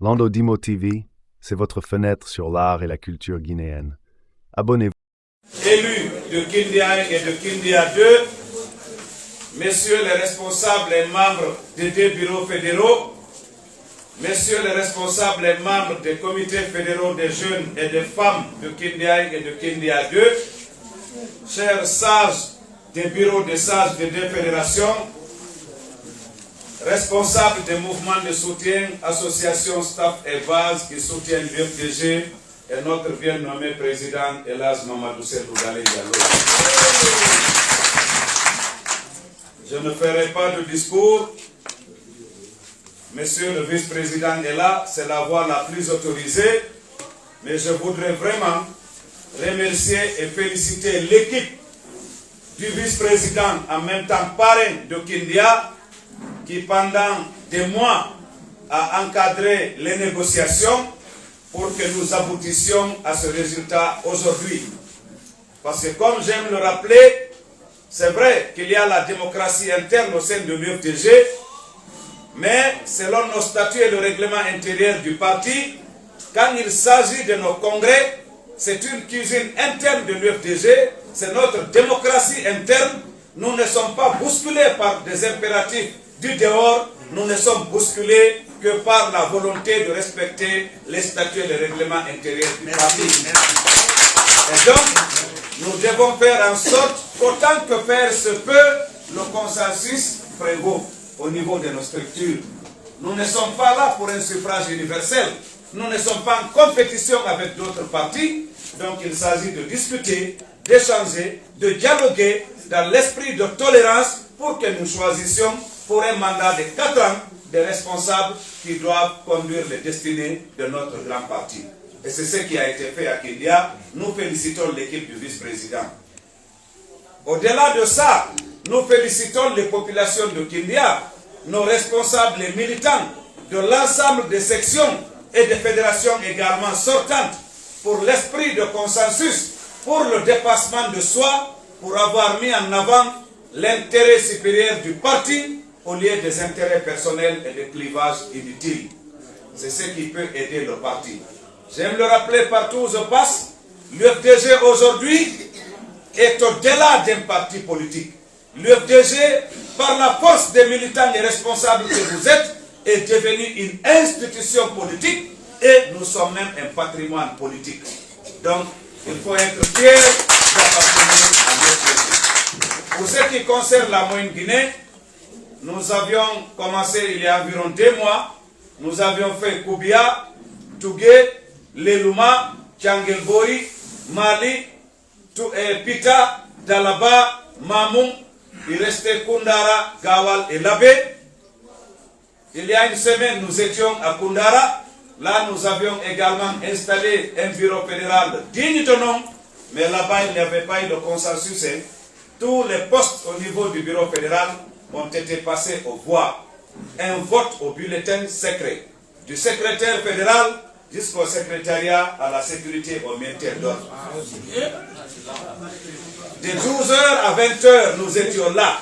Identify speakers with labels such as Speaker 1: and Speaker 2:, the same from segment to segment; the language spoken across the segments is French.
Speaker 1: Lando Dimo TV, c'est votre fenêtre sur l'art et la culture guinéenne. Abonnez-vous.
Speaker 2: Élus de Kindia 1 et de Kindia 2, messieurs les responsables et membres des deux bureaux fédéraux, messieurs les responsables et membres des comités fédéraux des jeunes et des femmes de Kindia 1 et de Kindia 2, chers sages des bureaux des sages des deux fédérations, responsables des mouvements de soutien, associations, staff et bases qui soutiennent l'UFDG et notre bien nommé président Elhadji Mamadou Cellou Dalein Diallo. Je ne ferai pas de discours. Monsieur le vice-président est là, c'est la voix la plus autorisée, mais je voudrais vraiment remercier et féliciter l'équipe du vice-président en même temps parrain de Kindia, qui pendant des mois a encadré les négociations pour que nous aboutissions à ce résultat aujourd'hui. Parce que comme j'aime le rappeler, c'est vrai qu'il y a la démocratie interne au sein de l'UFDG, mais selon nos statuts et le règlement intérieur du parti, quand il s'agit de nos congrès, c'est une cuisine interne de l'UFDG, c'est notre démocratie interne. Nous ne sommes pas bousculés par des impératifs du dehors, nous ne sommes bousculés que par la volonté de respecter les statuts et les règlements intérieurs du parti. Et donc, nous devons faire en sorte qu'autant que faire se peut, le consensus prévaut au niveau de nos structures. Nous ne sommes pas là pour un suffrage universel. Nous ne sommes pas en compétition avec d'autres partis. Donc, il s'agit de discuter, d'échanger, de dialoguer dans l'esprit de tolérance pour que nous choisissions pour un mandat de 4 ans des responsables qui doivent conduire les destinées de notre grand parti. Et c'est ce qui a été fait à Kindia. Nous félicitons l'équipe du vice-président. Au-delà de ça, nous félicitons les populations de Kindia, nos responsables et militants de l'ensemble des sections et des fédérations également sortantes pour l'esprit de consensus, pour le dépassement de soi, pour avoir mis en avant l'intérêt supérieur du parti au lieu des intérêts personnels et des clivages inutiles. C'est ce qui peut aider le parti. J'aime le rappeler partout où je passe, l'UFDG aujourd'hui est au-delà d'un parti politique. L'UFDG, par la force des militants et responsables que vous êtes, est devenue une institution politique et nous sommes même un patrimoine politique. Donc, il faut être fier d'appartenir à l'UFDG. Pour ce qui concerne la Moyenne-Guinée, nous avions commencé il y a environ 2 mois. Nous avions fait Koubia, Tougué, Lelouma, Tchangelbori, Mali, Pita, Dalaba, Mamoun. Il restait Koundara, Gawal et Labé. Il y a une semaine, nous étions à Koundara. Là, nous avions également installé un bureau fédéral digne de nom. Mais là-bas, il n'y avait pas eu de consensus. Tous les postes au niveau du bureau fédéral ont été passés aux voix. Un vote au bulletin secret. Du secrétaire fédéral jusqu'au secrétariat à la sécurité au maintien d'ordre. De 12h à 20h, nous étions là.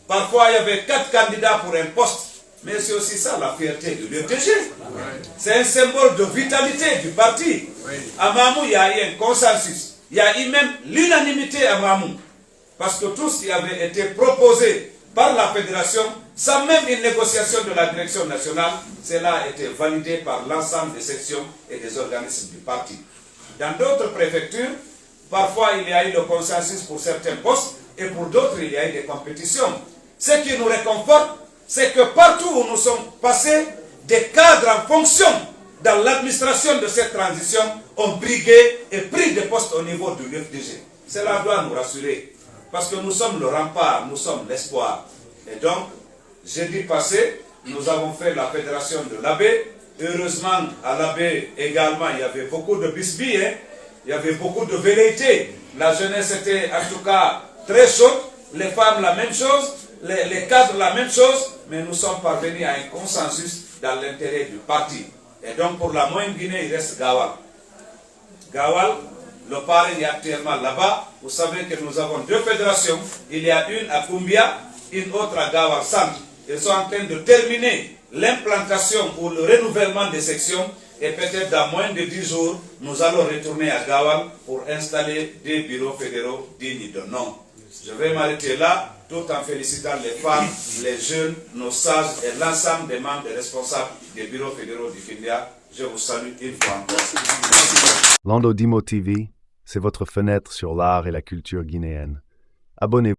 Speaker 2: Parfois, il y avait 4 candidats pour un poste. Mais c'est aussi ça la fierté de l'UFDG. C'est un symbole de vitalité du parti. À Mamou, il y a eu un consensus. Il y a eu même l'unanimité à Mamou. Parce que tout ce qui avait été proposé par la fédération, sans même une négociation de la direction nationale, cela a été validé par l'ensemble des sections et des organismes du parti. Dans d'autres préfectures, parfois il y a eu le consensus pour certains postes et pour d'autres il y a eu des compétitions. Ce qui nous réconforte, c'est que partout où nous sommes passés, des cadres en fonction dans l'administration de cette transition ont brigué et pris des postes au niveau de l'UFDG. Cela doit nous rassurer. Parce que nous sommes le rempart, nous sommes l'espoir. Et donc, jeudi passé, nous avons fait la fédération de l'Abbé. Heureusement, à l'Abbé également, il y avait beaucoup de bisbilles, il y avait beaucoup de velléité. La jeunesse était en tout cas très chaude, les femmes la même chose, les cadres la même chose, mais nous sommes parvenus à un consensus dans l'intérêt du parti. Et donc, pour la Moyenne-Guinée, il reste Gawal. Gawal, le parrain est actuellement là-bas. Vous savez que nous avons 2 fédérations. Il y a une à Koumbia, une autre à Gawal Centre. Ils sont en train de terminer l'implantation ou le renouvellement des sections et peut-être dans moins de 10 jours, nous allons retourner à Gawal pour installer des bureaux fédéraux dignes de nom. Je vais m'arrêter là, tout en félicitant les femmes, les jeunes, nos sages et l'ensemble des membres et responsables des bureaux fédéraux du Findia. Je vous salue une fois encore.
Speaker 1: Lando Dimo TV, c'est votre fenêtre sur l'art et la culture guinéenne. Abonnez-vous.